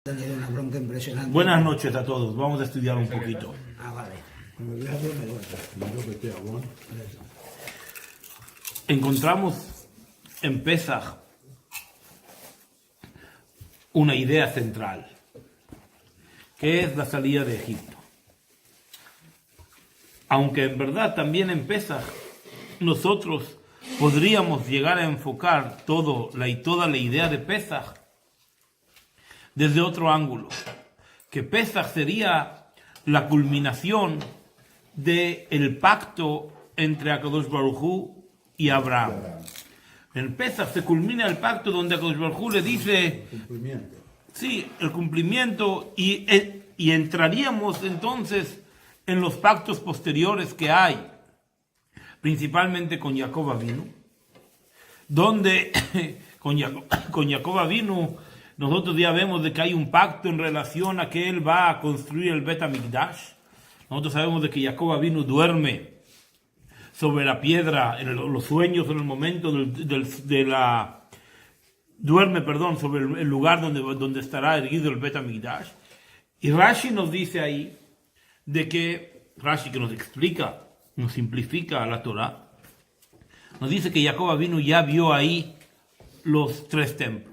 Tener una bronca impresionante. Buenas noches a todos, vamos a estudiar un poquito. Vale. Encontramos en Pesaj una idea central, que es la salida de Egipto. Aunque en verdad también en Pesaj nosotros podríamos llegar a enfocar toda la idea de Pesaj desde otro ángulo, que Pesaj sería la culminación del pacto entre Akadosh Baruj Hu y Abraham. En Pesaj se culmina el pacto donde Akadosh Baruj Hu le dice el cumplimiento y entraríamos entonces en los pactos posteriores que hay, principalmente con Jacob Avinu, donde con Jacob Avinu nosotros ya vemos de que hay un pacto en relación a que él va a construir el Bet HaMikdash. Nosotros sabemos de que Jacob Avinu duerme sobre la piedra, en los sueños, en el momento sobre el lugar donde estará erguido el Bet HaMikdash. Y Rashi nos dice ahí de que, Rashi que nos explica, nos simplifica la Torah, nos dice que Jacob Avinu ya vio ahí los 3 templos.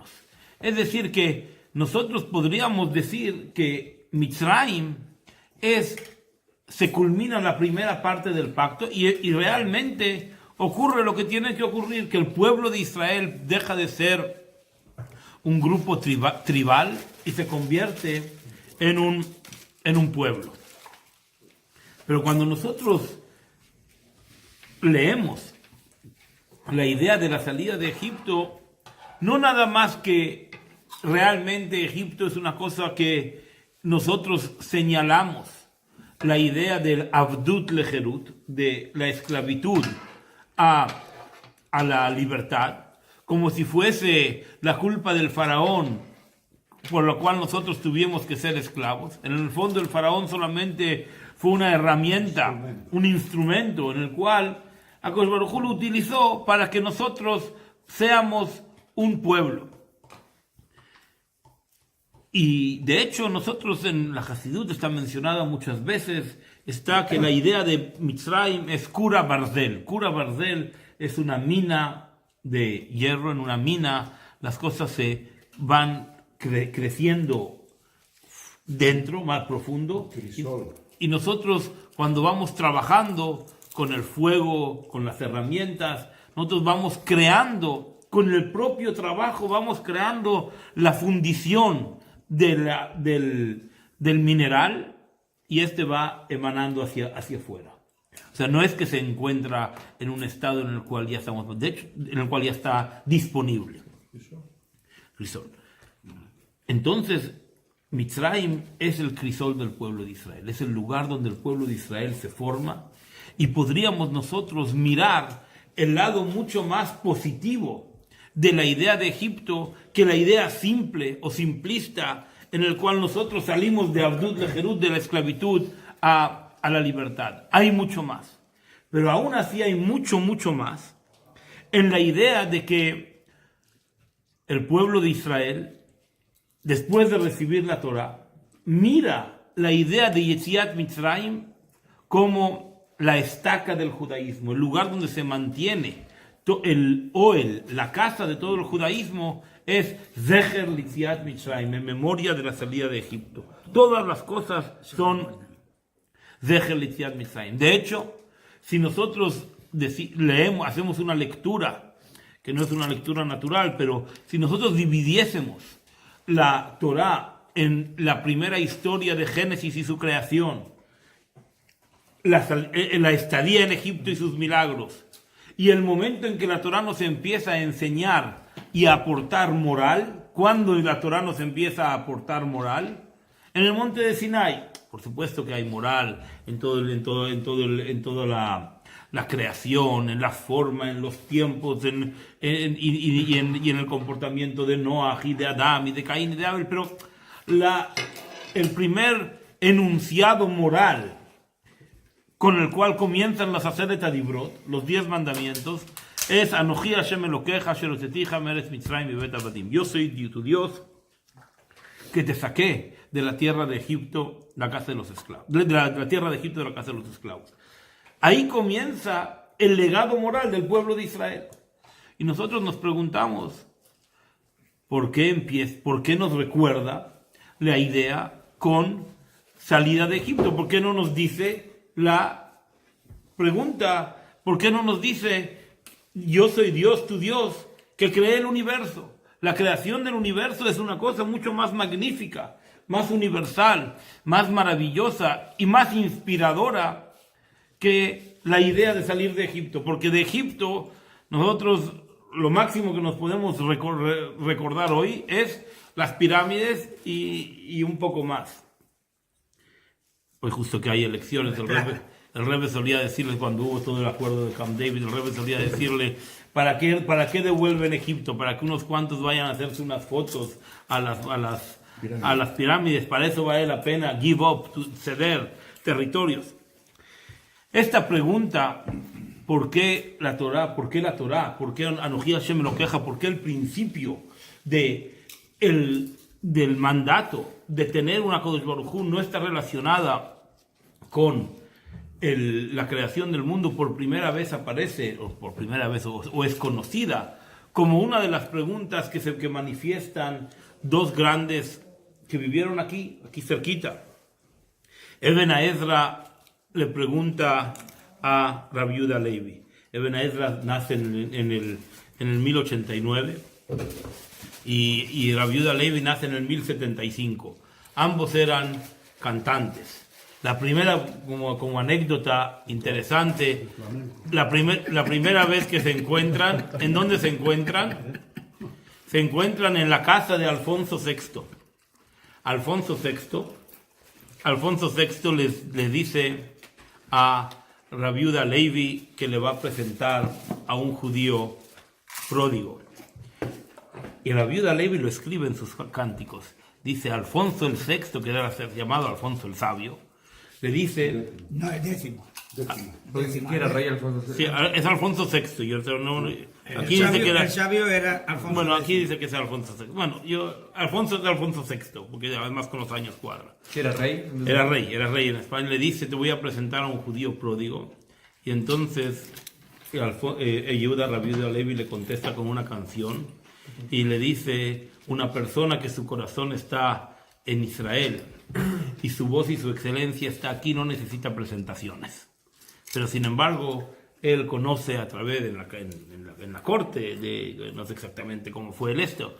Es decir, que nosotros podríamos decir que Mitzrayim se culmina la primera parte del pacto y realmente ocurre lo que tiene que ocurrir, que el pueblo de Israel deja de ser un grupo tribal y se convierte en un pueblo. Pero cuando nosotros leemos la idea de la salida de Egipto, no nada más que realmente Egipto es una cosa que nosotros señalamos, la idea del Avdut Lejerut, de la esclavitud a la libertad, como si fuese la culpa del faraón, por lo cual nosotros tuvimos que ser esclavos. En el fondo el faraón solamente fue una herramienta, un instrumento en el cual Akadosh Baruj Hu lo utilizó para que nosotros seamos un pueblo. Y de hecho nosotros en la Hasidut está mencionada muchas veces, está que la idea de Mitzrayim es Kura Barzel. Kura Barzel es una mina de hierro, en una mina las cosas se van creciendo dentro, más profundo. Y nosotros cuando vamos trabajando con el fuego, con las herramientas, nosotros vamos creando, con el propio trabajo vamos creando la fundición del mineral y va emanando hacia afuera. O sea, no es que se encuentra en un estado en el cual ya estamos, de hecho, en el cual ya está disponible. Crisol. Entonces, Mitzrayim es el crisol del pueblo de Israel, es el lugar donde el pueblo de Israel se forma y podríamos nosotros mirar el lado mucho más positivo de la idea de Egipto que la idea simple o simplista en el cual nosotros salimos de Avdut Lejerut, de la esclavitud a la libertad. Hay mucho más, pero aún así hay mucho más en la idea de que el pueblo de Israel, después de recibir la Torah, mira la idea de Yetziat Mitzrayim como la estaca del judaísmo, el lugar donde se mantiene el Oel, la casa de todo el judaísmo, es Zecher Litziat Mitzrayim, en memoria de la salida de Egipto. Todas las cosas son Zecher Litziat Mitzrayim. De hecho, si nosotros hacemos una lectura, que no es una lectura natural, pero si nosotros dividiésemos la Torah en la primera historia de Génesis y su creación, la estadía en Egipto y sus milagros, y el momento en que la Torah nos empieza a enseñar y a aportar moral, ¿cuándo la Torah nos empieza a aportar moral? En el monte de Sinai. Por supuesto que hay moral en toda la creación, en la forma, en los tiempos, y en el comportamiento de Noah y de Adán y de Caín y de Abel, pero el primer enunciado moral con el cual comienzan las Aseret Adibrot, los 10 mandamientos, es Anoji Hashem Elokeja, Asher Hotzetija Meretz Mitzrayim Bebet Avadim. Yo soy tu Dios, que te saqué de la tierra de Egipto, la casa de los esclavos, de la tierra de Egipto, de la casa de los esclavos. Ahí comienza el legado moral del pueblo de Israel. Y nosotros nos preguntamos, ¿por qué nos recuerda la idea con salida de Egipto? ¿Por qué no nos dice la pregunta? ¿Por qué no nos dice, yo soy Dios, tu Dios, que creé el universo? La creación del universo es una cosa mucho más magnífica, más universal, más maravillosa y más inspiradora que la idea de salir de Egipto. Porque de Egipto, nosotros lo máximo que nos podemos recordar hoy es las pirámides y un poco más. Pues justo que hay elecciones, el Rebbe solía decirles cuando hubo todo el acuerdo de Camp David, el Rebbe solía decirle, ¿para qué devuelven Egipto? Para que unos cuantos vayan a hacerse unas fotos a las pirámides. Para eso vale la pena give up, ceder territorios. Esta pregunta, ¿por qué la Torá? ¿Por qué Anoji Hashem Elokeja? ¿Por qué el principio del mandato de tener una Kodesh Baruj Hu no está relacionada con la creación del mundo? Por primera vez aparece, o es conocida como una de las preguntas que manifiestan dos grandes que vivieron aquí cerquita. Eben Ezra le pregunta a Rabbi Yehuda Levi. Eben Ezra nace en el 1089 y Rabbi Yehuda Levi nace en el 1075. Ambos eran cantantes. La primera, como anécdota interesante, la primera vez que se encuentran, ¿en dónde se encuentran? Se encuentran en la casa de Alfonso VI. Alfonso VI le dice a Rabbi Yehuda Levi que le va a presentar a un judío pródigo. Y Rabbi Yehuda Levi lo escribe en sus cánticos. Dice Alfonso el VI, que era llamado Alfonso el Sabio, le dice... No, el décimo. Décimo. Era rey Alfonso VI. Sí, es Alfonso VI. Aquí dice que el sabio era Alfonso. Bueno, aquí dice que es Alfonso VI. Bueno, Alfonso es de Alfonso VI, porque además con los años cuadra. ¿Sí era rey? Era rey en España. Le dice, te voy a presentar a un judío pródigo. Y entonces Rabbi Yehuda Levi le contesta con una canción y le dice, una persona que su corazón está en Israel y su voz y su excelencia está aquí, no necesita presentaciones. Pero sin embargo, él conoce a través de en la corte, no sé exactamente cómo fue esto,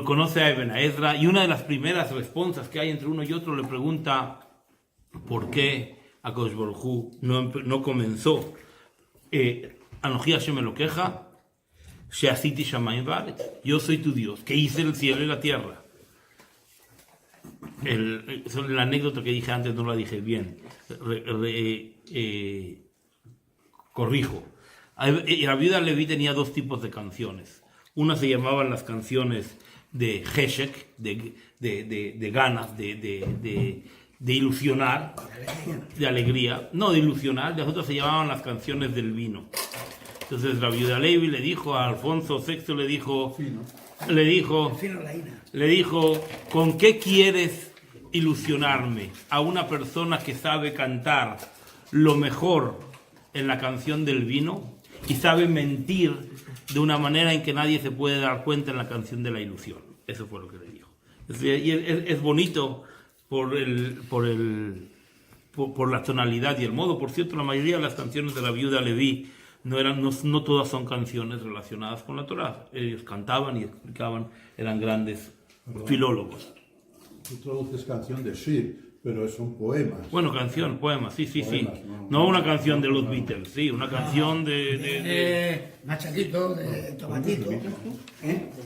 conoce a Eben Ezra, y una de las primeras respuestas que hay entre uno y otro le pregunta por qué Akadosh Baruj Hu no comenzó Anoji Hashem Elokeja Sheasiti Shamayim Va'aretz, yo soy tu Dios, que hice el cielo y la tierra. La anécdota que dije antes no la dije bien. Corrijo. Rabbi Yehuda Levi tenía dos tipos de canciones. Una se llamaban las canciones de Heshek, de ganas, de ilusionar, de alegría. No, de ilusionar. Las otras se llamaban las canciones del vino. Entonces Rabbi Yehuda Levi le dijo a Alfonso VI, le dijo, ¿con qué quieres ilusionarme? A una persona que sabe cantar lo mejor en la canción del vino y sabe mentir de una manera en que nadie se puede dar cuenta en la canción de la ilusión. Eso fue lo que le dijo. Y es bonito por la tonalidad y el modo. Por cierto, la mayoría de las canciones de Rabbi Yehuda Levi no todas son canciones relacionadas con la Torá. Ellos cantaban y explicaban, eran grandes filólogos. Tú traduces canción de Shir, pero son poemas. Bueno, poemas, sí. Poemas, no una canción de los Beatles, sí, una canción de Machadito, de Tomatito. De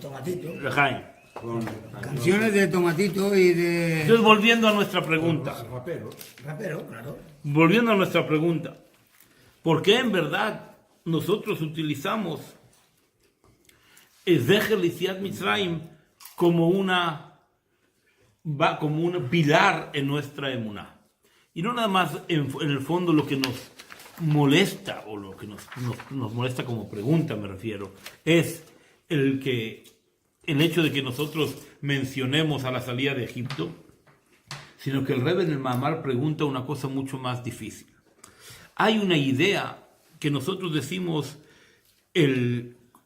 Tomatito. de Jaime. Canciones de Tomatito y de... Entonces, volviendo a nuestra pregunta. Rapero, claro. Volviendo a nuestra pregunta. ¿Por qué en verdad nosotros utilizamos Zecher Yetziat Mitzrayim como un pilar en nuestra emuná? Y no nada más en el fondo lo que nos molesta, o lo que nos molesta como pregunta me refiero, es el que el hecho de que nosotros mencionemos a la salida de Egipto, sino que el Rebbe en el Mahamar pregunta una cosa mucho más difícil. Hay una idea que nosotros decimos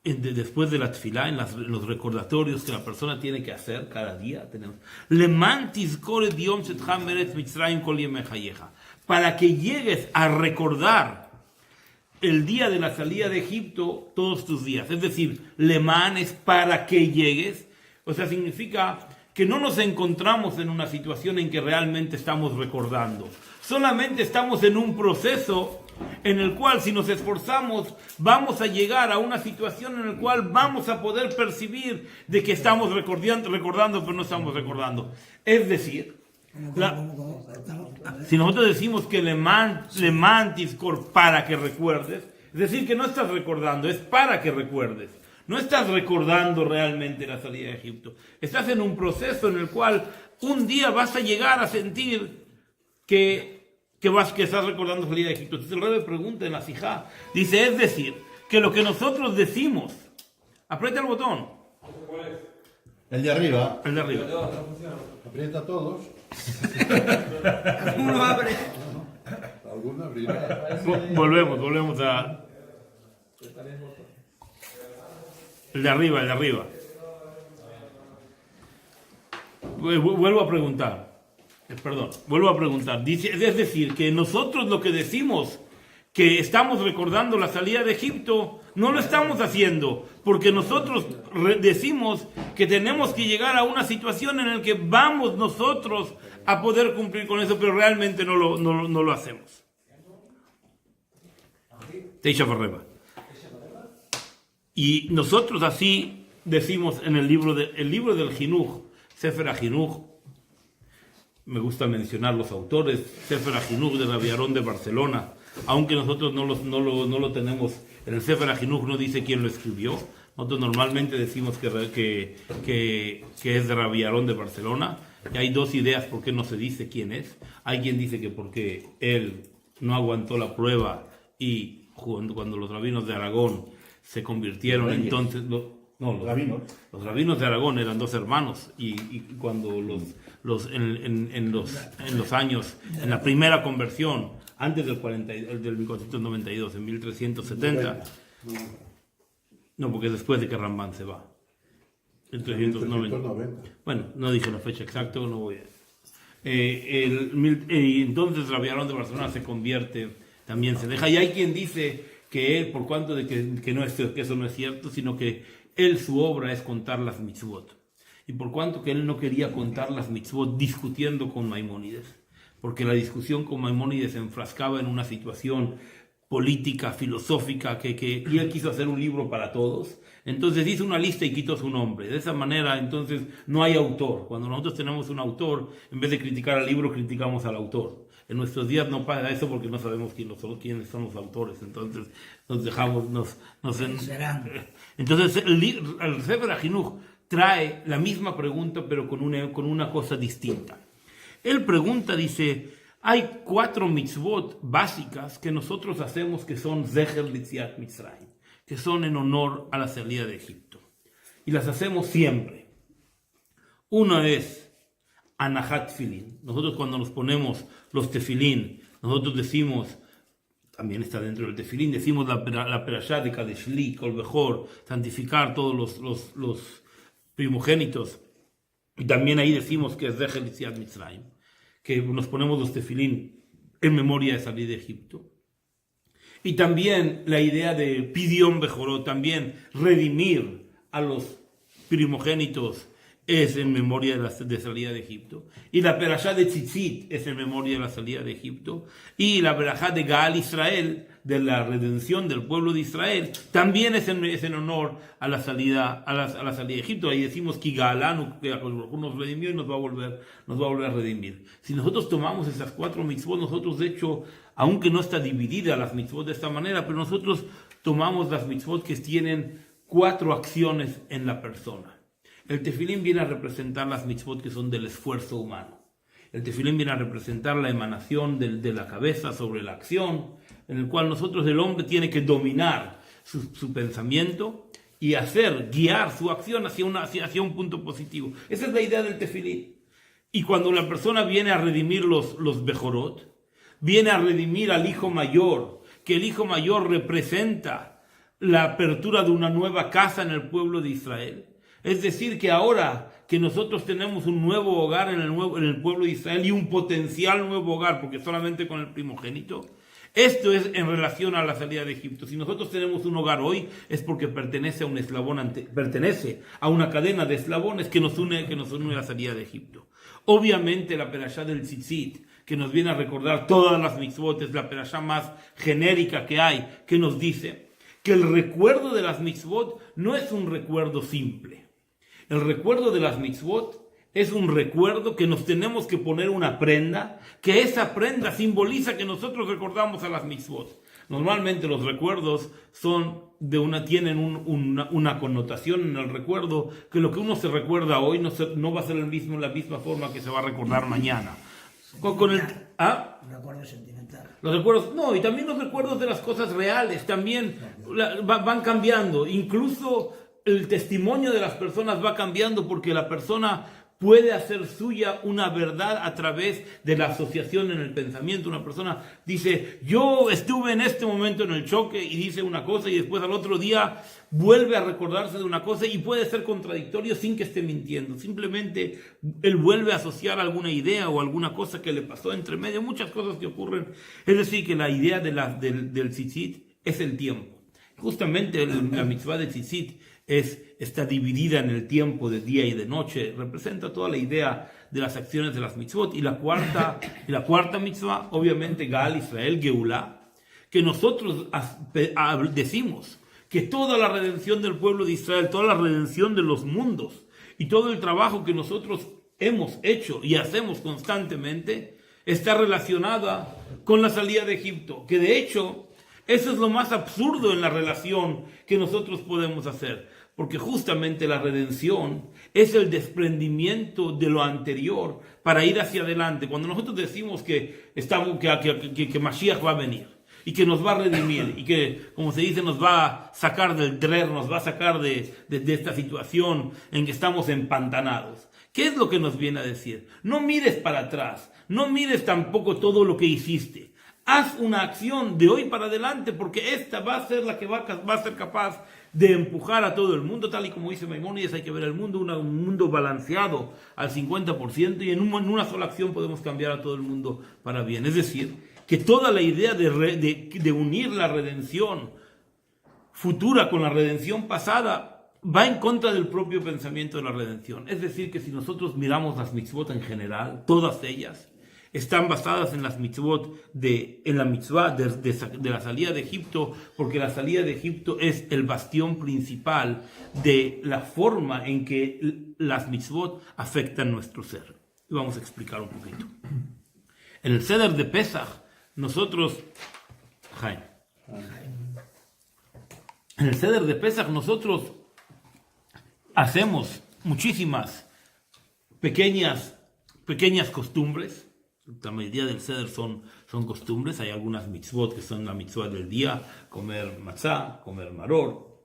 después de la tefilá, en los recordatorios que la persona tiene que hacer cada día, tenemos Leman tizkor et yom shetcha meretz Mitzrayim kol yemei chayecha, para que llegues a recordar el día de la salida de Egipto todos tus días. Es decir, Leman es para que llegues, o sea, significa que no nos encontramos en una situación en que realmente estamos recordando. Solamente estamos en un proceso en el cual, si nos esforzamos, vamos a llegar a una situación en la cual vamos a poder percibir de que estamos recordando, pero no estamos recordando. Es decir, si nosotros decimos que le mantis para que recuerdes, es decir, que no estás recordando, es para que recuerdes. No estás recordando realmente la salida de Egipto. Estás en un proceso en el cual un día vas a llegar a sentir que estás recordando la salida de Egipto. Entonces el Rebbe pregunta en la Sijá, dice, es decir, que lo que nosotros decimos, aprieta el botón. El de arriba. El de arriba. Aprieta todos. ¿Cómo lo abre? Alguno abrirá. Volvemos a... El de arriba. Vuelvo a preguntar. Dice, es decir, que nosotros lo que decimos que estamos recordando la salida de Egipto, no lo estamos haciendo, porque nosotros decimos que tenemos que llegar a una situación en la que vamos nosotros a poder cumplir con eso, pero realmente no lo hacemos. Teisha Farreba. Y nosotros así decimos en el libro del Jinuj, Sefer HaJinuj, me gusta mencionar los autores, Sefer HaJinuj de Rabbi Aarón de Barcelona, aunque nosotros no lo tenemos, en el Sefer HaJinuj no dice quién lo escribió, nosotros normalmente decimos que es de Rabbi Aarón de Barcelona, y hay dos ideas por qué no se dice quién es. Hay quien dice que porque él no aguantó la prueba y cuando los rabinos de Aragón se convirtieron, entonces los rabinos de Aragón eran dos hermanos y cuando en los años, en la primera conversión, antes del 1492, en 1370, no, porque es después de que Rambán se va, en 1390. Bueno, no dije la fecha exacta, no voy a... entonces Rabbi Aarón de Barcelona se convierte, también se deja, y hay quien dice que él, por cuanto de que eso no es cierto, sino que su obra es contar las mitzvot. Y por cuanto que él no quería contar las mitzvot discutiendo con Maimónides, porque la discusión con Maimónides se enfrascaba en una situación política, filosófica, y él quiso hacer un libro para todos, entonces hizo una lista y quitó su nombre. De esa manera, entonces, no hay autor. Cuando nosotros tenemos un autor, en vez de criticar al libro, criticamos al autor. En nuestros días no pasa eso porque no sabemos quiénes son los autores, entonces nos dejamos, entonces el Sefer HaJinuj trae la misma pregunta pero con una cosa distinta. Él pregunta, dice, hay 4 mitzvot básicas que nosotros hacemos que son Zecher Litziat Mitzrayim, que son en honor a la salida de Egipto, y las hacemos siempre. Una es Anahat Tefilin. Nosotros cuando nos ponemos los tefilín, nosotros decimos, también está dentro del tefilín, decimos la perashá de Kadeshli, Kol Bechor, santificar todos los primogénitos, y también ahí decimos que es Zecher Litziat Mitzrayim, que nos ponemos los tefilín en memoria de salir de Egipto. Y también la idea de Pidión Bejorot, también redimir a los primogénitos, es en memoria de salida de Egipto. Y la perashá de Tzitzit es en memoria de la salida de Egipto. Y la perashá de Gaal Israel, de la redención del pueblo de Israel, también es en honor a la salida de Egipto. Ahí decimos que Gaalanu, que nos redimió y nos va a volver a redimir. Si nosotros tomamos esas 4 mitzvot, nosotros de hecho, aunque no está dividida las mitzvot de esta manera, pero nosotros tomamos las mitzvot que tienen 4 acciones en la persona. El tefilín viene a representar las mitzvot que son del esfuerzo humano. El tefilín viene a representar la emanación de la cabeza sobre la acción, en el cual el hombre tiene que dominar su pensamiento y guiar su acción hacia un punto positivo. Esa es la idea del tefilín. Y cuando la persona viene a redimir los bejorot, viene a redimir al hijo mayor, que el hijo mayor representa la apertura de una nueva casa en el pueblo de Israel. Es decir, que ahora que nosotros tenemos un nuevo hogar en el pueblo de Israel y un potencial nuevo hogar, porque solamente con el primogénito, esto es en relación a la salida de Egipto. Si nosotros tenemos un hogar hoy, es porque pertenece a un eslabón, pertenece a una cadena de eslabones que nos une a la salida de Egipto. Obviamente la perashá del Tzitzit, que nos viene a recordar todas las mitzvot, es la perashá más genérica que hay, que nos dice que el recuerdo de las mitzvot no es un recuerdo simple. El recuerdo de las mitzvot es un recuerdo que nos tenemos que poner una prenda, que esa prenda simboliza que nosotros recordamos a las mitzvot. Normalmente los recuerdos tienen una connotación en el recuerdo, que lo que uno se recuerda hoy no va a ser la misma forma que se va a recordar mañana. Un recuerdo sentimental. Los recuerdos, y también los recuerdos de las cosas reales también van cambiando. Incluso el testimonio de las personas va cambiando porque la persona puede hacer suya una verdad a través de la asociación en el pensamiento. Una persona dice, yo estuve en este momento en el choque, y dice una cosa y después al otro día vuelve a recordarse de una cosa y puede ser contradictorio sin que esté mintiendo. Simplemente él vuelve a asociar alguna idea o alguna cosa que le pasó entre medio, muchas cosas que ocurren. Es decir, que la idea del tzitzit es el tiempo. Justamente la mitzvah de tzitzit está dividida en el tiempo de día y de noche, representa toda la idea de las acciones de las mitzvot. Y la cuarta mitzvah, obviamente, Gal Israel Geulah, que nosotros decimos que toda la redención del pueblo de Israel, toda la redención de los mundos y todo el trabajo que nosotros hemos hecho y hacemos constantemente está relacionada con la salida de Egipto, que de hecho eso es lo más absurdo en la relación que nosotros podemos hacer, porque justamente la redención es el desprendimiento de lo anterior para ir hacia adelante. Cuando nosotros decimos que Mashiach va a venir y que nos va a redimir y que, como se dice, nos va a sacar del drer, nos va a sacar de esta situación en que estamos empantanados, ¿qué es lo que nos viene a decir? No mires para atrás, no mires tampoco todo lo que hiciste. Haz una acción de hoy para adelante, porque esta va a ser la que va a ser capaz de empujar a todo el mundo, tal y como dice Maimónides. Hay que ver el mundo, un mundo balanceado al 50%, y en una sola acción podemos cambiar a todo el mundo para bien. Es decir, que toda la idea de unir la redención futura con la redención pasada va en contra del propio pensamiento de la redención. Es decir, que si nosotros miramos las mitzvot en general, todas ellas están basadas en las mitzvot, en la mitzvah de la salida de Egipto, porque la salida de Egipto es el bastión principal de la forma en que las mitzvot afectan nuestro ser. Y vamos a explicar un poquito. En el Seder de Pesach, nosotros hacemos muchísimas pequeñas costumbres. La mayoría del Seder son costumbres. Hay algunas mitzvot que son la mitzvah del día: comer matzá, comer maror,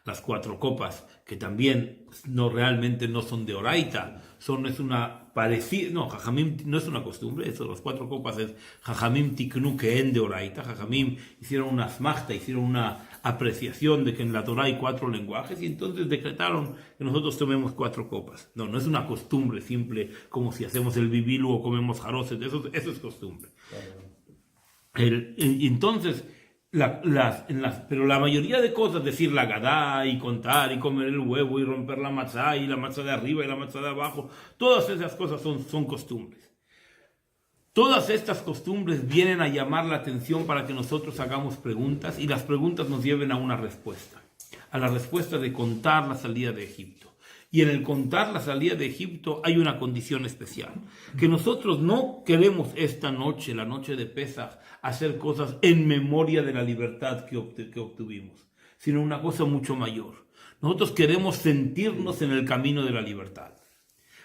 las 4 copas, que también realmente no son de oraita, Jajamim no es una costumbre. Eso, las 4 copas es Jajamim tiknu que en de oraita. Jajamim hicieron una asmachta, hicieron una apreciación de que en la Torah hay 4 lenguajes, y entonces decretaron que nosotros tomemos 4 copas. No es una costumbre simple como si hacemos el bibilu o comemos jaroset. Eso es costumbre. Entonces, pero la mayoría de cosas, decir la gadá y contar y comer el huevo y romper la matzá y la matzá de arriba y la matzá de abajo, todas esas cosas son costumbres. Todas estas costumbres vienen a llamar la atención para que nosotros hagamos preguntas, y las preguntas nos lleven a una respuesta, a la respuesta de contar la salida de Egipto. Y en el contar la salida de Egipto hay una condición especial, que nosotros no queremos esta noche, la noche de Pesach, hacer cosas en memoria de la libertad que obtuvimos, sino una cosa mucho mayor. Nosotros queremos sentirnos en el camino de la libertad.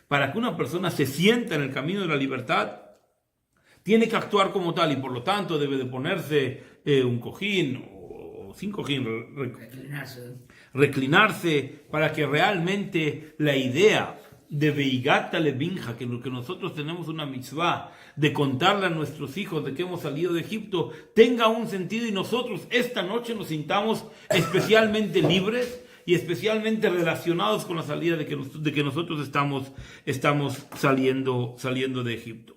Para que una persona se sienta en el camino de la libertad, tiene que actuar como tal, y por lo tanto debe de ponerse un cojín o o 5 jin, Reclinarse. reclinarse, para que realmente la idea de Beigata Levinja, que lo que nosotros tenemos una mitzvah de contarle a nuestros hijos de que hemos salido de Egipto, tenga un sentido y nosotros esta noche nos sintamos especialmente libres y especialmente relacionados con la salida de que nosotros estamos saliendo de Egipto.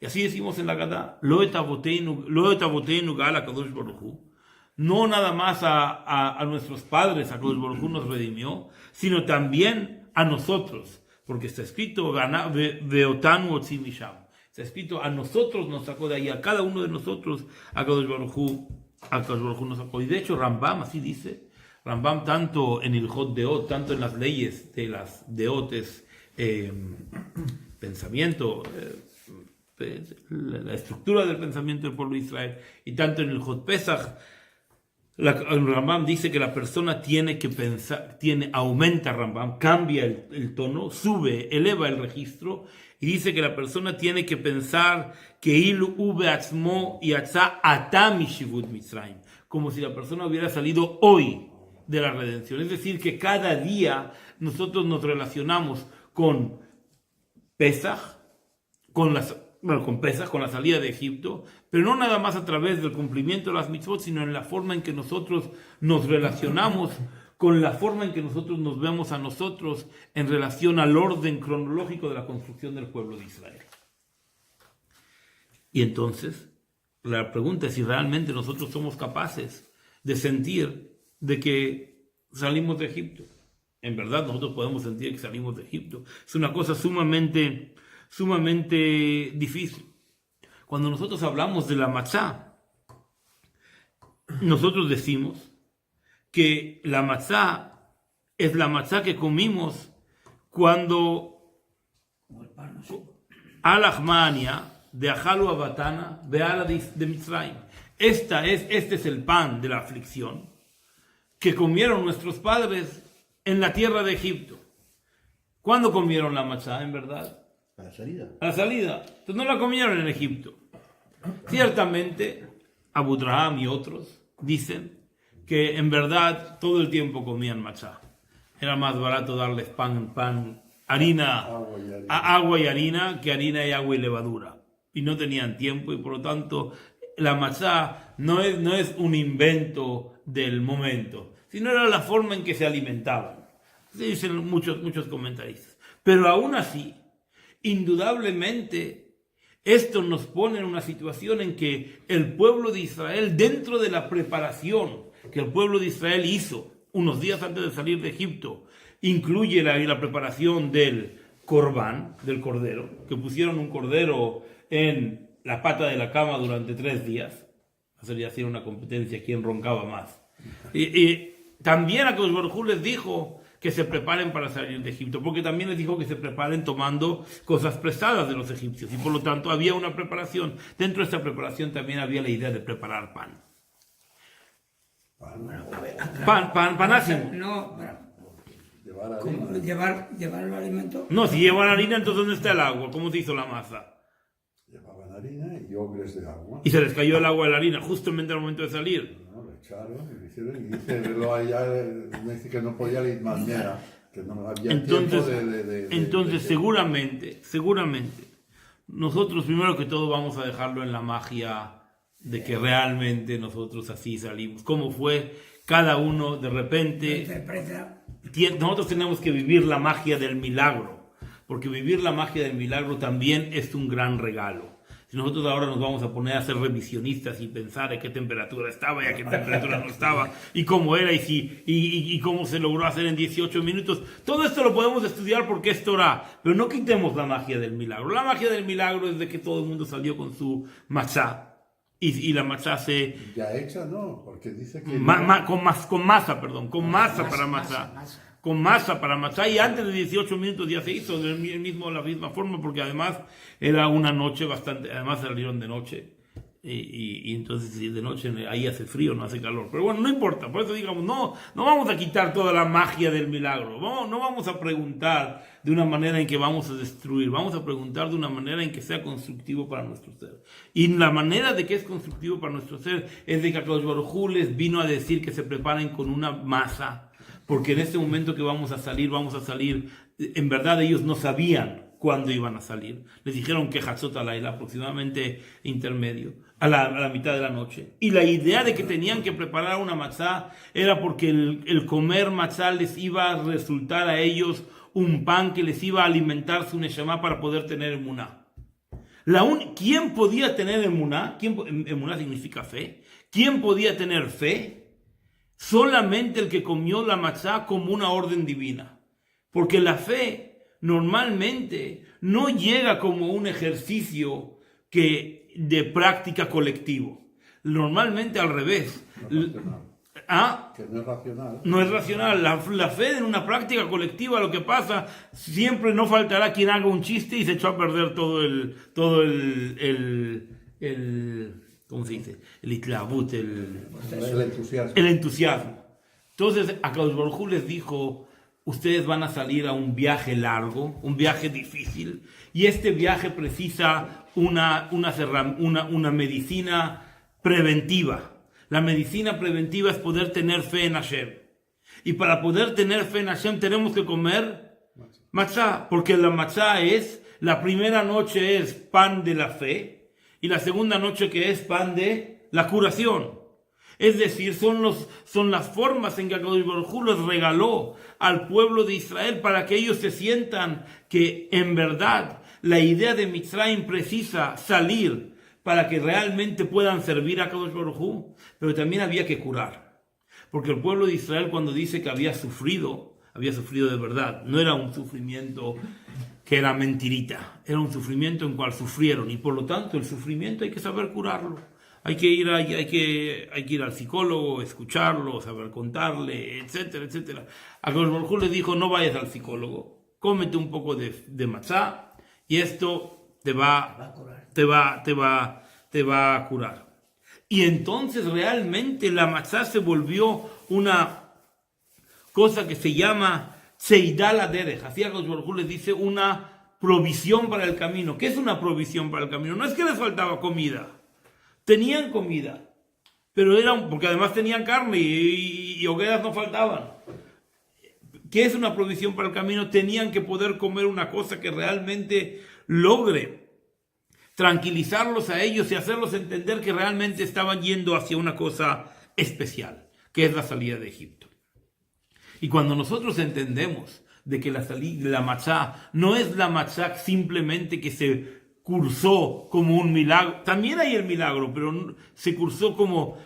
Y así decimos en la Gadá, Lo et avoteinu gal HaKadosh Baruj Hu. No nada más a nuestros padres HaKadosh Baruj Hu nos redimió, sino también a nosotros. Porque está escrito, Veotanu otzi misham. Está escrito, a nosotros nos sacó de ahí, a cada uno de nosotros, HaKadosh Baruj Hu nos sacó. Y de hecho, Rambam así dice, Rambam tanto en el Hot Deot, tanto en las leyes de las Deot, pensamiento, la estructura del pensamiento del pueblo de Israel, y tanto en el Hot Pesach, Rambam dice que la persona tiene que pensar, aumenta Rambam, cambia el tono, sube, eleva el registro, y dice que la persona tiene que pensar que ilu ube atzmo yatza ata mishivut Mitzrayim, como si la persona hubiera salido hoy de la redención. Es decir, que cada día nosotros nos relacionamos con Pesach, con la salida de Egipto, pero no nada más a través del cumplimiento de las mitzvot, sino en la forma en que nosotros nos relacionamos, con la forma en que nosotros nos vemos a nosotros en relación al orden cronológico de la construcción del pueblo de Israel. Y entonces, la pregunta es si realmente nosotros somos capaces de sentir de que salimos de Egipto. En verdad, nosotros podemos sentir que salimos de Egipto. Es una cosa sumamente difícil. Cuando nosotros hablamos de la matzá, nosotros decimos que la matzá es la matzá que comimos cuando al-Ahmania de Ajalu Abatana de Ala de Mitzrayim. Este es el pan de la aflicción que comieron nuestros padres en la tierra de Egipto. ¿Cuándo comieron la matzá, en verdad? A la salida. A la salida. Entonces no la comieron en Egipto. Ciertamente, Abu Draham y otros dicen que en verdad todo el tiempo comían matzá. Era más barato darles harina, agua y harina, que harina y agua y levadura. Y no tenían tiempo y por lo tanto la matzá no es un invento del momento, sino era la forma en que se alimentaban. Dicen muchos comentaristas. Pero aún así, indudablemente, esto nos pone en una situación en que el pueblo de Israel, dentro de la preparación que el pueblo de Israel hizo unos días antes de salir de Egipto, incluye la preparación del corbán, del cordero, que pusieron un cordero en la pata de la cama durante 3 días. Sería hacer una competencia, quién roncaba más. Y también a Akadosh Baruj Hu les dijo que se preparen para salir de Egipto, porque también les dijo que se preparen tomando cosas prestadas de los egipcios, y por lo tanto había una preparación. Dentro de esta preparación también había la idea de preparar pan. Pan hacen. No, Llevar llevar el alimento. No, si llevan harina, entonces ¿dónde está el agua? ¿Cómo se hizo la masa? Llevaban harina y ogres de agua. Y se les cayó el agua de la harina justamente al momento de salir. No, lo echaron y lo hicieron. Y dice, luego allá, me dice que no podía ir manera, que no había Entonces, tiempo de seguramente, nosotros primero que todo vamos a dejarlo en la magia de que realmente nosotros así salimos. ¿Cómo fue? Cada uno de repente... Nosotros tenemos que vivir la magia del milagro, porque vivir la magia del milagro también es un gran regalo. Si nosotros ahora nos vamos a poner a ser revisionistas y pensar a qué temperatura estaba y a qué temperatura no estaba, y cómo era y cómo se logró hacer en 18 minutos, todo esto lo podemos estudiar porque es Torah, pero no quitemos la magia del milagro. La magia del milagro es de que todo el mundo salió con su matzá. Y la matzá se... Ya hecha, no, porque dice que... con masa para matzá. Con masa para matzá, y antes de 18 minutos ya se hizo de la misma forma, porque además era una noche además salieron de noche, Y entonces si de noche ahí hace frío, no hace calor. Pero bueno, no importa. Por eso digamos, no vamos a quitar toda la magia del milagro. No vamos a preguntar de una manera en que vamos a destruir. Vamos a preguntar de una manera en que sea constructivo para nuestro ser. Y la manera de que es constructivo para nuestro ser es de que Akadosh Baruj Hu les vino a decir que se preparen con una masa. Porque en este momento que vamos a salir. En verdad ellos no sabían cuándo iban a salir. Les dijeron que Hatzot Halayla, aproximadamente intermedio, a la mitad de la noche. Y la idea de que tenían que preparar una matzá era porque el comer matzá les iba a resultar a ellos un pan que les iba a alimentar su neshama para poder tener emuná. ¿Quién podía tener emuná? Emuná significa fe. ¿Quién podía tener fe? Solamente el que comió la matzá como una orden divina. Porque la fe normalmente no llega como un ejercicio de práctica colectivo. Normalmente al revés. Que no es racional. No es racional. La fe en una práctica colectiva, lo que pasa, siempre no faltará quien haga un chiste y se echó a perder todo el ¿cómo se dice? El itlavut, El entusiasmo. el entusiasmo. Entonces, Akadosh Baruj Hu les dijo: ustedes van a salir a un viaje largo, un viaje difícil, y este viaje precisa una medicina preventiva. La medicina preventiva es poder tener fe en Hashem. Y para poder tener fe en Hashem tenemos que comer matzá, porque la matzá la primera noche es pan de la fe, y la segunda noche que es pan de la curación. Es decir, son las formas en que Akadosh Baruj Hu les regaló al pueblo de Israel para que ellos se sientan que en verdad la idea de Mitzrayim precisa salir para que realmente puedan servir a Akadosh Baruj Hu. Pero también había que curar. Porque el pueblo de Israel, cuando dice que había sufrido de verdad. No era un sufrimiento que era mentirita. Era un sufrimiento en cual sufrieron. Y por lo tanto el sufrimiento hay que saber curarlo. Hay que ir al psicólogo, escucharlo, saber contarle, etcétera, etcétera. A Akadosh Baruj Hu le dijo: no vayas al psicólogo, cómete un poco de matzá y esto te va a curar. Y entonces realmente la matzá se volvió una cosa que se llama Tzeidá Laderech. Así Akadosh Baruj Hu les dice: una provisión para el camino. ¿Qué es una provisión para el camino? No es que les faltaba comida. Tenían comida, pero porque además tenían carne y hogueras no faltaban. ¿Qué es una provisión para el camino? Tenían que poder comer una cosa que realmente logre tranquilizarlos a ellos y hacerlos entender que realmente estaban yendo hacia una cosa especial, que es la salida de Egipto. Y cuando nosotros entendemos de que la matzá no es la matzá simplemente que se cursó como un milagro, también hay el milagro, pero se cursó como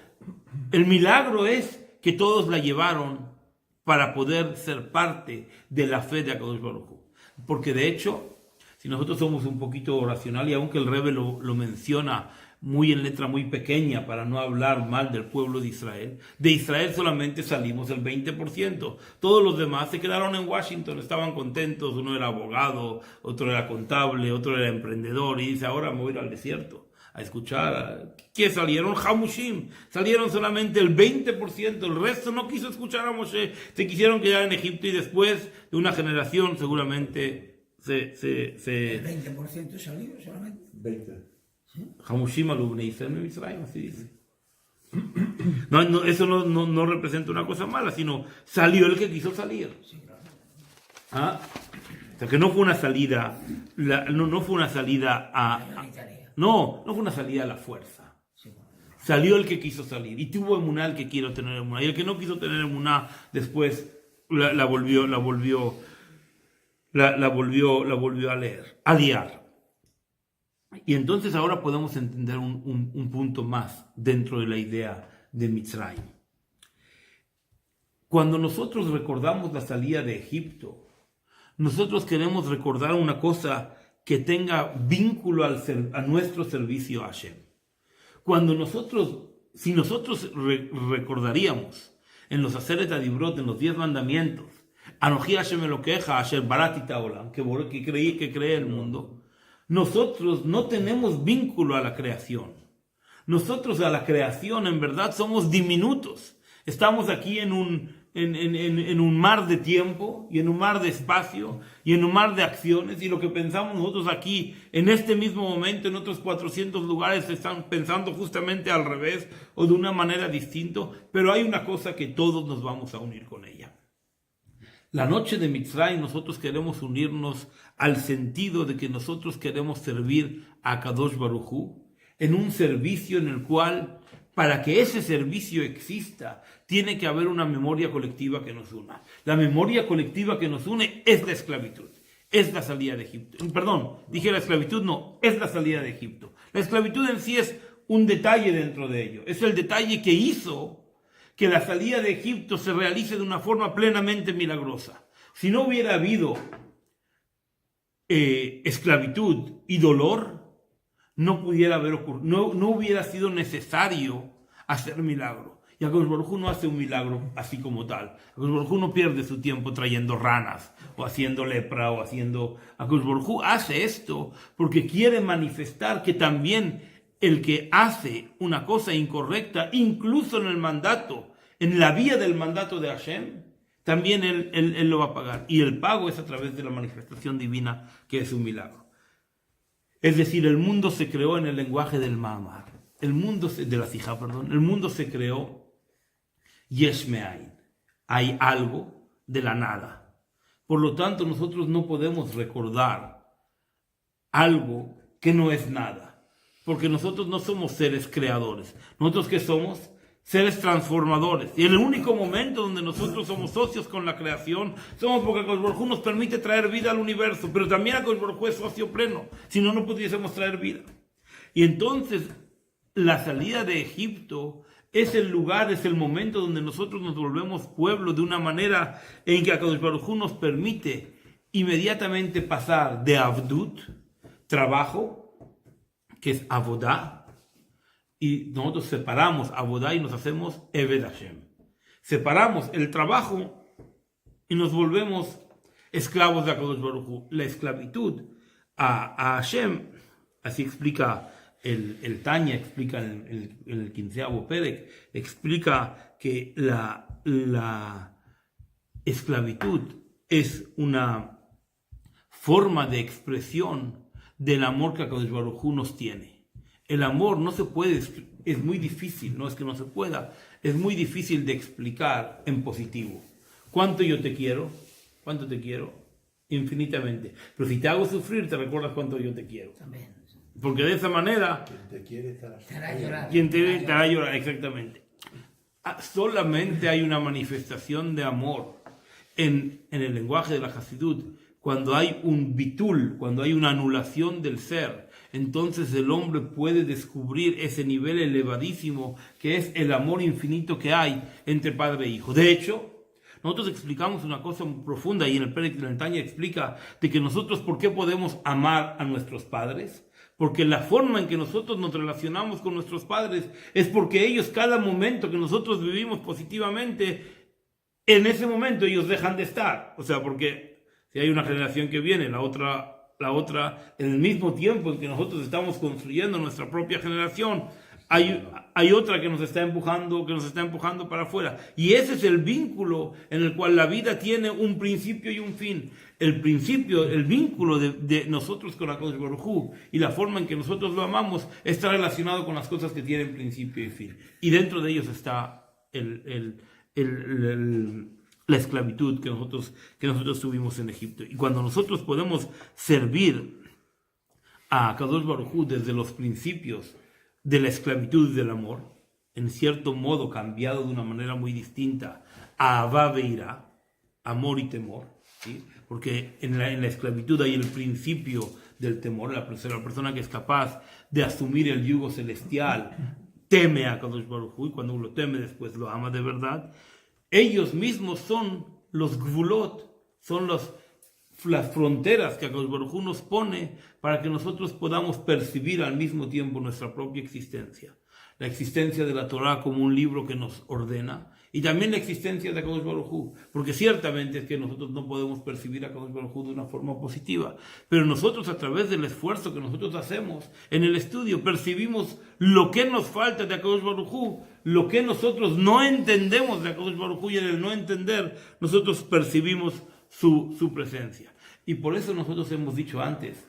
el milagro es que todos la llevaron para poder ser parte de la fe de Akadosh Baruj Hu. Porque de hecho, si nosotros somos un poquito racional, y aunque el Rebbe lo menciona muy en letra muy pequeña para no hablar mal del pueblo de Israel solamente salimos el 20%. Todos los demás se quedaron en Washington, estaban contentos. Uno era abogado, otro era contable, otro era emprendedor, y dice: ahora me voy a ir al desierto a escuchar. ¿Qué salieron? Hamushim. Salieron solamente el 20%, el resto no quiso escuchar a Moshe, se quisieron quedar en Egipto, y después de una generación seguramente El 20% salió solamente. 20. Hamushim alubnei Israel, así dice. Eso no representa una cosa mala, sino salió el que quiso salir. ¿Ah? O sea, que no fue una salida, no fue una salida no fue una salida a la fuerza. Salió el que quiso salir y tuvo emuná el que quiso tener emuná, y el que no quiso tener emuná después la volvió a liar. Y entonces ahora podemos entender un punto más dentro de la idea de Mitzrayim. Cuando nosotros recordamos la salida de Egipto, nosotros queremos recordar una cosa que tenga vínculo a nuestro servicio a Hashem. Si nosotros recordaríamos en los Aseret Adibrot, en los 10 mandamientos, Anoji Hashem Elokeja, Asher Barati Ta'olam, que cree el mundo, nosotros no tenemos vínculo a la creación. Nosotros a la creación en verdad somos diminutos. Estamos aquí en un mar de tiempo y en un mar de espacio y en un mar de acciones, y lo que pensamos nosotros aquí en este mismo momento en otros 400 lugares están pensando justamente al revés o de una manera distinta, pero hay una cosa que todos nos vamos a unir con ella. La noche de Mitzrayim nosotros queremos unirnos al sentido de que nosotros queremos servir a Kadosh Baruj Hu en un servicio en el cual, para que ese servicio exista, tiene que haber una memoria colectiva que nos una. La memoria colectiva que nos une es la esclavitud, es la salida de Egipto. Perdón, dije la esclavitud, no, es la salida de Egipto. La esclavitud en sí es un detalle dentro de ello, es el detalle que hizo que la salida de Egipto se realice de una forma plenamente milagrosa. Si no hubiera habido esclavitud y dolor, no pudiera haber ocurrido, no hubiera sido necesario hacer milagro. Y Akadosh Baruj Hu no hace un milagro así como tal. Akadosh Baruj Hu no pierde su tiempo trayendo ranas o haciendo lepra o haciendo... Akadosh Baruj Hu hace esto porque quiere manifestar que también el que hace una cosa incorrecta, incluso en el mandato, en la vía del mandato de Hashem, también él lo va a pagar. Y el pago es a través de la manifestación divina, que es un milagro. Es decir, el mundo se creó en el lenguaje del Ma'amar. El mundo se creó Yesh Me'ain. Hay algo de la nada. Por lo tanto, nosotros no podemos recordar algo que no es nada. Porque nosotros no somos seres creadores. ¿Nosotros qué somos? Seres transformadores. Y el único momento donde nosotros somos socios con la creación, somos porque Akadosh Baruj Hu nos permite traer vida al universo. Pero también Akadosh Baruj Hu es socio pleno. Si no, no pudiésemos traer vida. Y entonces, la salida de Egipto es el lugar, es el momento donde nosotros nos volvemos pueblo de una manera en que Akadosh Baruj Hu nos permite inmediatamente pasar de Avdut, trabajo, que es Avodá, y nosotros separamos Avodá y nos hacemos Eved Hashem. Separamos el trabajo y nos volvemos esclavos de Akadosh Baruj Hu. La esclavitud a Hashem, así explica el Tanya, explica el 15º Perek, explica que la esclavitud es una forma de expresión del amor que Akadosh Baruj Hu nos tiene. El amor no se puede, es muy difícil, no es que no se pueda, es muy difícil de explicar en positivo. ¿Cuánto yo te quiero? ¿Cuánto te quiero? Infinitamente. Pero si te hago sufrir, te recuerdas cuánto yo te quiero. También. Porque de esa manera, Quien te quiere estar Te hará llorar. quien te hará llorar, exactamente. Solamente hay una manifestación de amor en el lenguaje de la Hasidut, cuando hay un bitul, cuando hay una anulación del ser. Entonces el hombre puede descubrir ese nivel elevadísimo que es el amor infinito que hay entre padre e hijo. De hecho, nosotros explicamos una cosa muy profunda, y en el Perek de la Tanya explica de que nosotros, ¿por qué podemos amar a nuestros padres? Porque la forma en que nosotros nos relacionamos con nuestros padres es porque ellos, cada momento que nosotros vivimos positivamente, en ese momento ellos dejan de estar. O sea, porque si hay una generación que viene, la otra, en el mismo tiempo en que nosotros estamos construyendo nuestra propia generación, hay otra que nos está empujando para afuera. Y ese es el vínculo en el cual la vida tiene un principio y un fin. El vínculo de nosotros con Akadosh Baruj Hu y la forma en que nosotros lo amamos está relacionado con las cosas que tienen principio y fin. Y dentro de ellos está la esclavitud que nosotros tuvimos en Egipto. Y cuando nosotros podemos servir a Akadosh Baruj Hu desde los principios de la esclavitud y del amor, en cierto modo cambiado de una manera muy distinta a Avá Veirá, amor y temor, ¿sí? Porque en la esclavitud hay el principio del temor. La persona que es capaz de asumir el yugo celestial teme a Kadosh Baruj Hu, y cuando uno lo teme después lo ama de verdad. Ellos mismos son los gvulot, son las fronteras que Akadosh Baruj Hu nos pone para que nosotros podamos percibir al mismo tiempo nuestra propia existencia. La existencia de la Torah como un libro que nos ordena, y también la existencia de Akadosh Baruj Hu, porque ciertamente es que nosotros no podemos percibir a Akadosh Baruj Hu de una forma positiva, pero nosotros a través del esfuerzo que nosotros hacemos en el estudio percibimos lo que nos falta de Akadosh Baruj Hu, lo que nosotros no entendemos de Akadosh Baruj Hu, y en el no entender nosotros percibimos su presencia. Y por eso nosotros hemos dicho antes,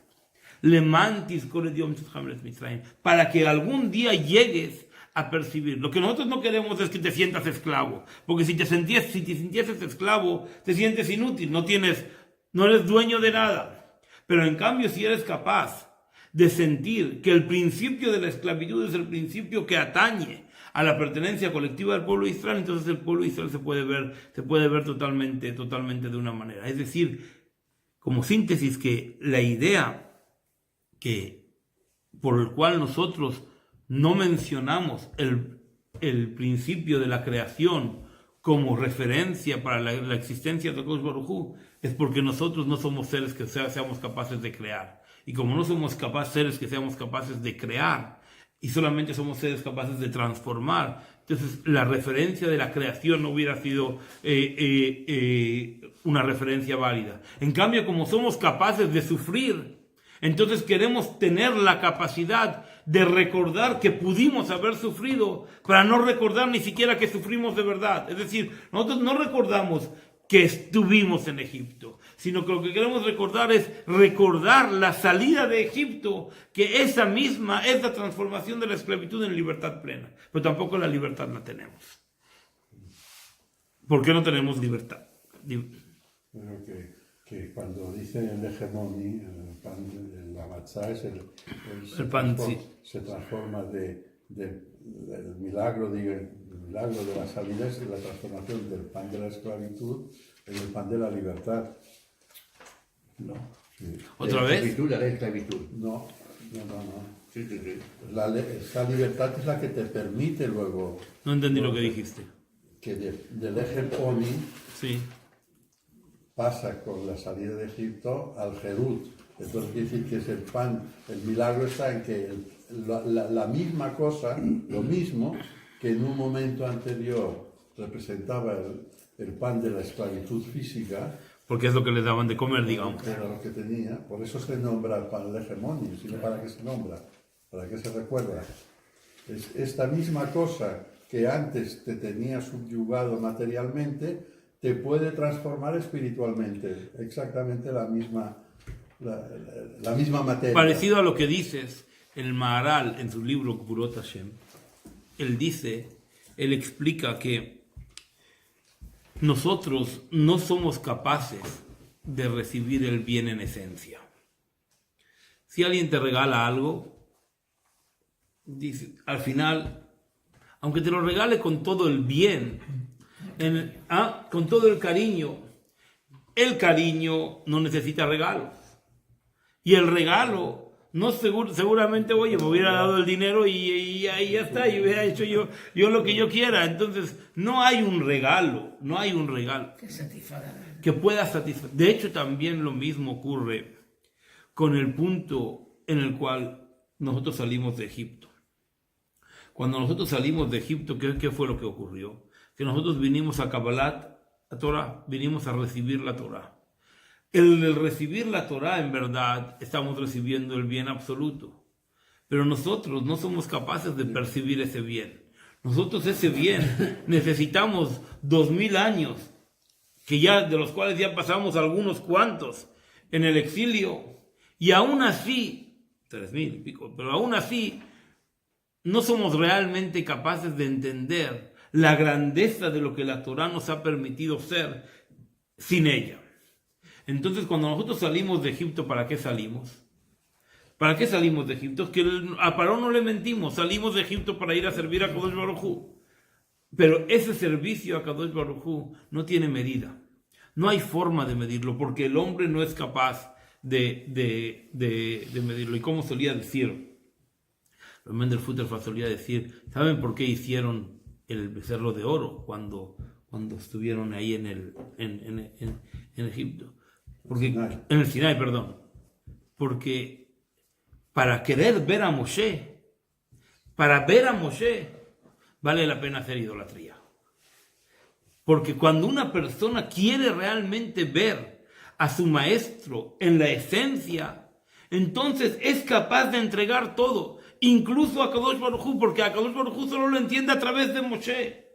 para que algún día llegues a percibir. Lo que nosotros no queremos es que te sientas esclavo, porque si te sintieses esclavo, te sientes inútil, no eres dueño de nada. Pero en cambio, si eres capaz de sentir que el principio de la esclavitud es el principio que atañe a la pertenencia colectiva del pueblo de Israel, entonces el pueblo de Israel se puede ver totalmente de una manera. Es decir, como síntesis, que la idea por el cual nosotros no mencionamos el principio de la creación como referencia para la existencia de Akadosh Baruj Hu, es porque nosotros no somos seres que seamos capaces de crear. Y como no somos seres que seamos capaces de crear, y solamente somos seres capaces de transformar, entonces la referencia de la creación no hubiera sido una referencia válida. En cambio, como somos capaces de sufrir, entonces queremos tener la capacidad de recordar que pudimos haber sufrido, para no recordar ni siquiera que sufrimos de verdad. Es decir, nosotros no recordamos que estuvimos en Egipto, sino que lo que queremos recordar es recordar la salida de Egipto, que esa misma es la transformación de la esclavitud en libertad plena. Pero tampoco la libertad la tenemos. ¿Por qué no tenemos libertad? Bueno, que cuando dice el hegemoni, el pan, la matzá es el pan, sí. Se transforma del milagro de la salida, es la transformación del pan de la esclavitud en el pan de la libertad. No. Sí. ¿Otra vez? La esclavitud. No. Sí. Esa libertad es la que te permite luego... No entendí lo que dijiste. Que del hegemoni Sí. pasa con la salida de Egipto al Jerut. Entonces quiere decir que es el pan, el milagro está en que la misma cosa, lo mismo que en un momento anterior representaba el pan de la esclavitud física, Porque es lo que les daban de comer, digamos. era lo que tenía, por eso se nombra el pan del hegemonio, sino para qué se nombra, para qué se recuerda. Es esta misma cosa que antes te tenía subyugado materialmente, te puede transformar espiritualmente, exactamente la misma materia. Parecido a lo que dices, el Maharal en su libro Gvurot Hashem, él explica que nosotros no somos capaces de recibir el bien en esencia. Si alguien te regala algo, dice, al final, aunque te lo regale con todo el bien, con todo el cariño no necesita regalos. Y el regalo, no seguramente, oye, me hubiera dado el dinero y ahí ya está, y hubiera hecho yo lo que yo quiera. Entonces, no hay un regalo que pueda satisfacer. De hecho, también lo mismo ocurre con el punto en el cual nosotros salimos de Egipto. Cuando nosotros salimos de Egipto, ¿qué fue lo que ocurrió? Que nosotros vinimos a Kabbalat, a Torah, vinimos a recibir la Torah. El recibir la Torah, en verdad, estamos recibiendo el bien absoluto. Pero nosotros no somos capaces de percibir ese bien. Nosotros ese bien necesitamos 2000 años, de los cuales ya pasamos algunos cuantos en el exilio. Y aún así, 3000 y pico, pero aún así, no somos realmente capaces de entender la grandeza de lo que la Torah nos ha permitido ser sin ella. Entonces, cuando nosotros salimos de Egipto, ¿para qué salimos? ¿Para qué salimos de Egipto? Es que a Paró no le mentimos, salimos de Egipto para ir a servir a Kadosh Baruj Hu. Pero ese servicio a Kadosh Baruj Hu no tiene medida. No hay forma de medirlo, porque el hombre no es capaz de medirlo. Y como solía decir, Mendel Futterfeld solía decir, ¿saben por qué hicieron el becerro de oro cuando estuvieron ahí en Egipto? En el Sinai, perdón. Porque para querer ver a Moshe, vale la pena hacer idolatría. Porque cuando una persona quiere realmente ver a su maestro en la esencia, entonces es capaz de entregar todo, incluso a Kadosh Baruj Hu, porque a Kadosh Baruj Hu solo lo entiende a través de Moshe.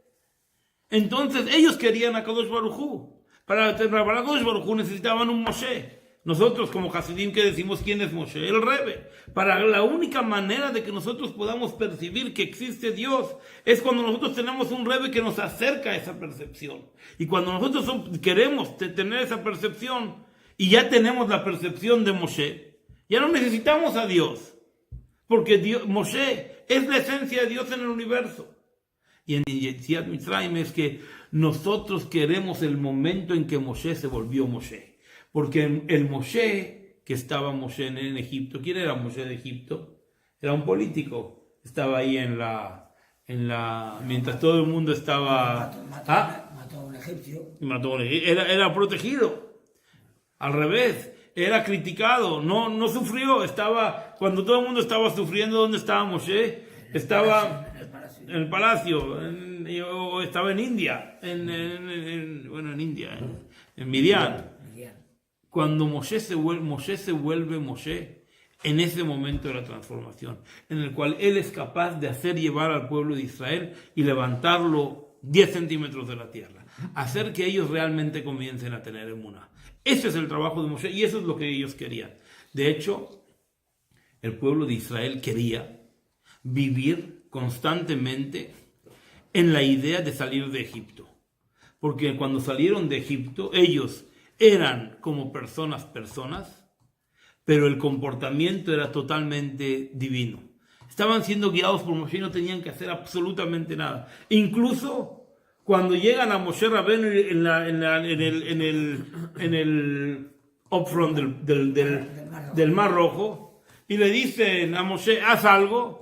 Entonces ellos querían a Kadosh Baruj Hu. Para Kadosh Baruj Hu necesitaban un Moshe. Nosotros como Hasidim que decimos quién es Moshe, el Rebbe. Para la única manera de que nosotros podamos percibir que existe Dios es cuando nosotros tenemos un Rebbe que nos acerca a esa percepción. Y cuando nosotros queremos tener esa percepción y ya tenemos la percepción de Moshe, ya no necesitamos a Dios. Porque Moshe es la esencia de Dios en el universo. Y en Yetziat Mitzrayim es que nosotros queremos el momento en que Moshe se volvió Moshe. Porque el Moshe, que estaba Moshe en Egipto, ¿quién era Moshe de Egipto? Era un político. Estaba ahí mientras todo el mundo estaba... Mató a un egipcio. Era protegido. Al revés, era criticado, no sufrió. Cuando todo el mundo estaba sufriendo, ¿dónde estaba Moshe? Estaba en el palacio, o estaba en India, en Midian. Cuando Moshe se vuelve Moshe, en ese momento de la transformación, en el cual él es capaz de hacer llevar al pueblo de Israel y levantarlo 10 centímetros de la tierra, hacer que ellos realmente comiencen a tener emuná. Ese es el trabajo de Moshe y eso es lo que ellos querían. De hecho, el pueblo de Israel quería vivir constantemente en la idea de salir de Egipto, porque cuando salieron de Egipto ellos eran como personas, pero el comportamiento era totalmente divino. Estaban siendo guiados por Moshe y no tenían que hacer absolutamente nada. Incluso cuando llegan a Moshe Rabbeinu en el upfront del Mar Rojo y le dicen a Moshe, haz algo,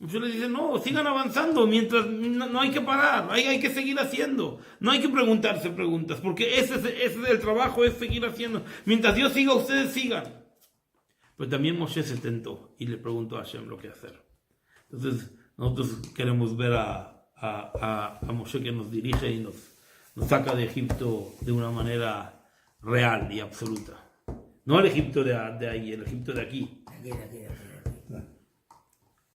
Moshe le dice, no, sigan avanzando, mientras no hay que parar, hay que seguir haciendo, no hay que preguntarse preguntas, porque ese es el trabajo, es seguir haciendo, mientras Dios siga, ustedes sigan. Pues también Moshe se tentó y le preguntó a Hashem lo que hacer. Entonces nosotros queremos ver a Moshe que nos dirige y nos saca de Egipto de una manera real y absoluta. No el Egipto de ahí, el Egipto de aquí. Aquí.